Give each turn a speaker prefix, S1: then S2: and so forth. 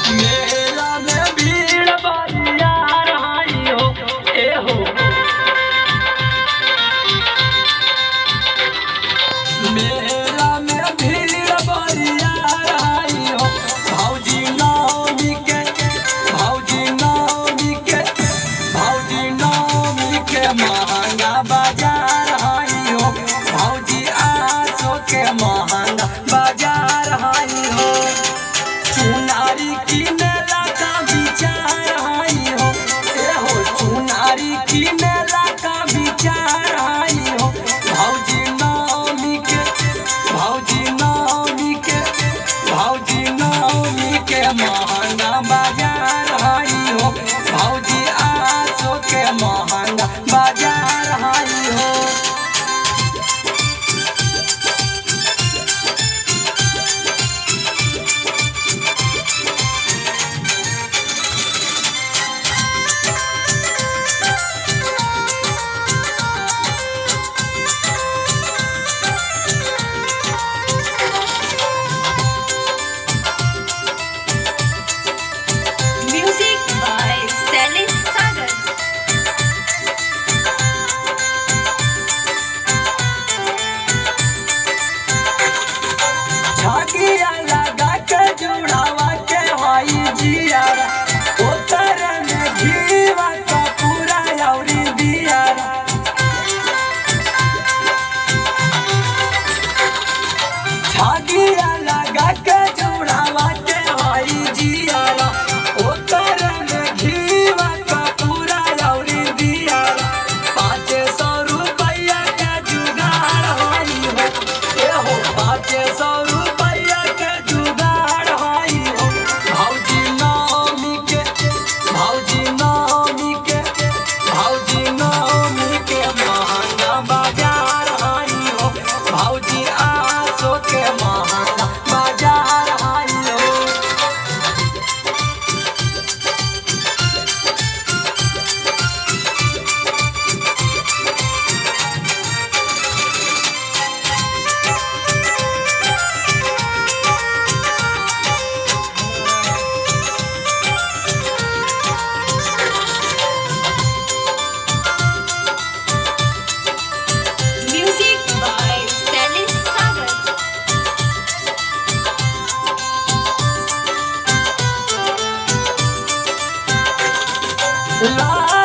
S1: मेला में भीड़ बरिया रही हो ए हो। मेला में भीड़ बरिया रही हो। भौजी नौमी के महंगा बाजार हई हो। भौजी आसो के महंगा बाजार हई हो। चुनारी किनेला का विचार हई हो ए हो। चुनारी किनेला का विचार हई हो। भौजी नौमी के महंगा बाजार हई हो। भौजी आसो के महंगा बाजार हई हो।
S2: Music by Sally Sagar.
S1: झागिया लगा के जुड़ावा के हई जियारा। ओतर में घीवा का पूरा औरी दियारा। झागिया लगा के जुड़ावा के हई जियारा। ओतर में घीवा का पूरा औरी दियारा। 500 रुपया के जुगाड़ हई हो ए हो। 500 रुपया के जुगाड़ हई हो। भौजी नौमी के महंगा बाजार हई हो। भौजी आसो के महंगा बाजार हई हो।
S2: Music by Sally Sagar.
S1: ला